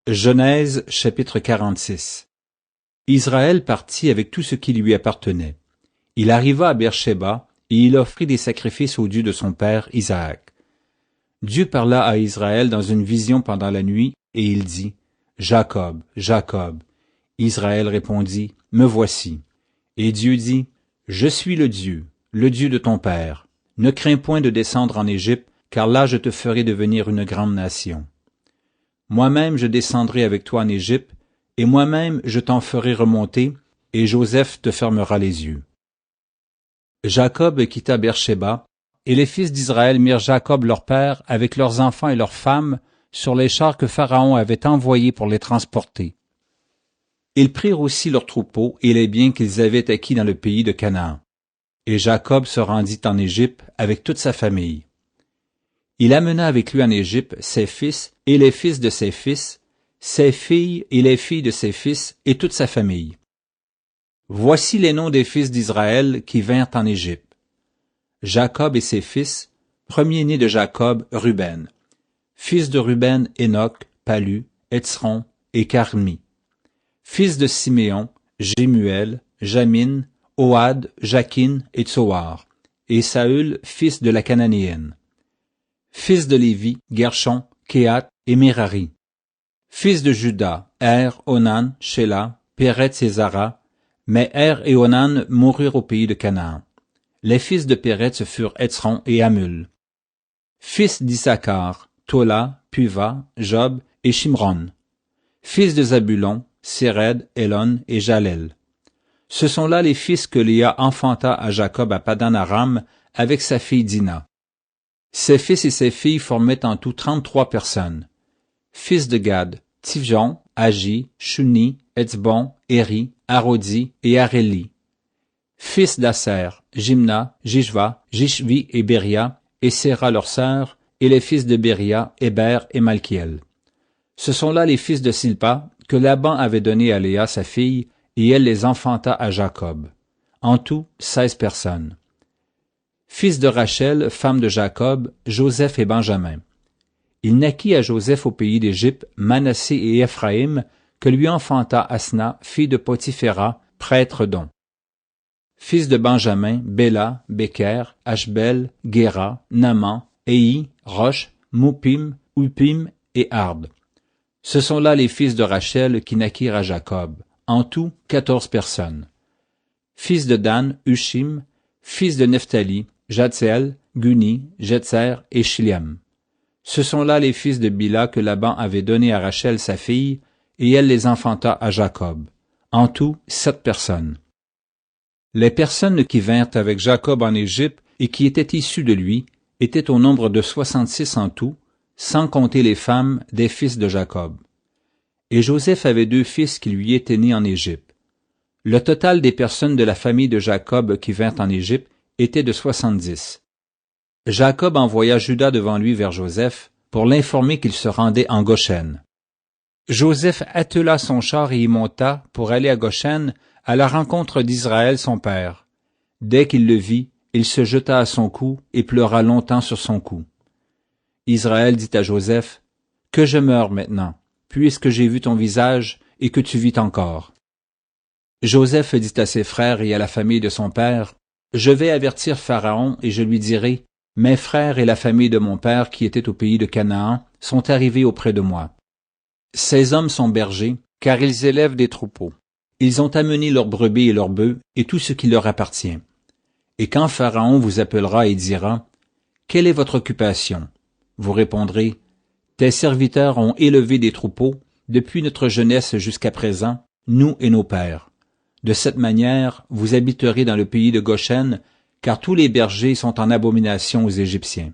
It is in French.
Genèse chapitre 46. Israël partit avec tout ce qui lui appartenait. Il arriva à Beer-shéba, et il offrit des sacrifices au Dieu de son père Isaac. Dieu parla à Israël dans une vision pendant la nuit, et il dit, « Jacob, Jacob. » Israël répondit, « Me voici. » Et Dieu dit, « Je suis le Dieu de ton père. Ne crains point de descendre en Égypte, car là je te ferai devenir une grande nation. Moi-même je descendrai avec toi en Égypte, et moi-même je t'en ferai remonter, et Joseph te fermera les yeux. » Jacob quitta Beer-shéba, et les fils d'Israël mirent Jacob leur père avec leurs enfants et leurs femmes sur les chars que Pharaon avait envoyés pour les transporter. Ils prirent aussi leurs troupeaux et les biens qu'ils avaient acquis dans le pays de Canaan. Et Jacob se rendit en Égypte avec toute sa famille. Il amena avec lui en Égypte ses fils et les fils de ses fils, ses filles et les filles de ses fils et toute sa famille. Voici les noms des fils d'Israël qui vinrent en Égypte. Jacob et ses fils, premier-né de Jacob, Ruben. Fils de Ruben, Enoch, Palu, Hetzron et Carmi. Fils de Siméon, Jémuel, Jamin, Ohad, Jakin et Tsoar. Et Saül, fils de la Cananéenne. Fils de Lévi, Gershon, Kehat et Merari. Fils de Juda, Onan, Shéla, Péretz et Zara. Mais et Onan moururent au pays de Canaan. Les fils de Péretz furent Hetzron et Hamul. Fils d'Issachar, Tola, Puva, Job et Shimron. Fils de Zabulon, Séred, Elon et Jalel. Ce sont là les fils que Léa enfanta à Jacob à Padan-aram avec sa fille Dina. Ses fils et ses filles formaient en tout 33 personnes. Fils de Gad, Tivjon, Agi, Shuni, Etzbon, Éri, Arodi et Aréli. Fils d'Aser, Jimna, Jishva, Jishvi et Béria, et Séra leur sœur, et les fils de Béria, Héber et Malkiel. Ce sont là les fils de Silpa, que Laban avait donnés à Léa sa fille, et elle les enfanta à Jacob. En tout, 16 personnes. Fils de Rachel, femme de Jacob, Joseph et Benjamin. Il naquit à Joseph au pays d'Égypte, Manassé et Éphraïm, que lui enfanta Asna, fille de Potiphéra, prêtre d'On. Fils de Benjamin, Béla, Béker, Ashbel, Géra, Naman, Éhi, Rosh, Moupim, Upim et Ard. Ce sont là les fils de Rachel qui naquirent à Jacob. En tout, 14 personnes. Fils de Dan, Ushim, fils de Nephtali, Jatsel, Guni, Jetser et Shiliam. Ce sont là les fils de Bila que Laban avait donnés à Rachel sa fille, et elle les enfanta à Jacob. En tout, 7 personnes. Les personnes qui vinrent avec Jacob en Égypte et qui étaient issues de lui étaient au nombre de 66 en tout, sans compter les femmes des fils de Jacob. Et Joseph avait 2 fils qui lui étaient nés en Égypte. Le total des personnes de la famille de Jacob qui vinrent en Égypte était de 70. Jacob envoya Juda devant lui vers Joseph pour l'informer qu'il se rendait en Goshen. Joseph attela son char et y monta pour aller à Goshen à la rencontre d'Israël son père. Dès qu'il le vit, il se jeta à son cou et pleura longtemps sur son cou. Israël dit à Joseph, « Que je meure maintenant, puisque j'ai vu ton visage et que tu vis encore. » Joseph dit à ses frères et à la famille de son père, « Je vais avertir Pharaon et je lui dirai, « Mes frères et la famille de mon père qui étaient au pays de Canaan sont arrivés auprès de moi. Ces hommes sont bergers, car ils élèvent des troupeaux. Ils ont amené leurs brebis et leurs bœufs et tout ce qui leur appartient. Et quand Pharaon vous appellera et dira, « Quelle est votre occupation ?» Vous répondrez, « Tes serviteurs ont élevé des troupeaux depuis notre jeunesse jusqu'à présent, nous et nos pères. De cette manière, vous habiterez dans le pays de Goshen, car tous les bergers sont en abomination aux Égyptiens. »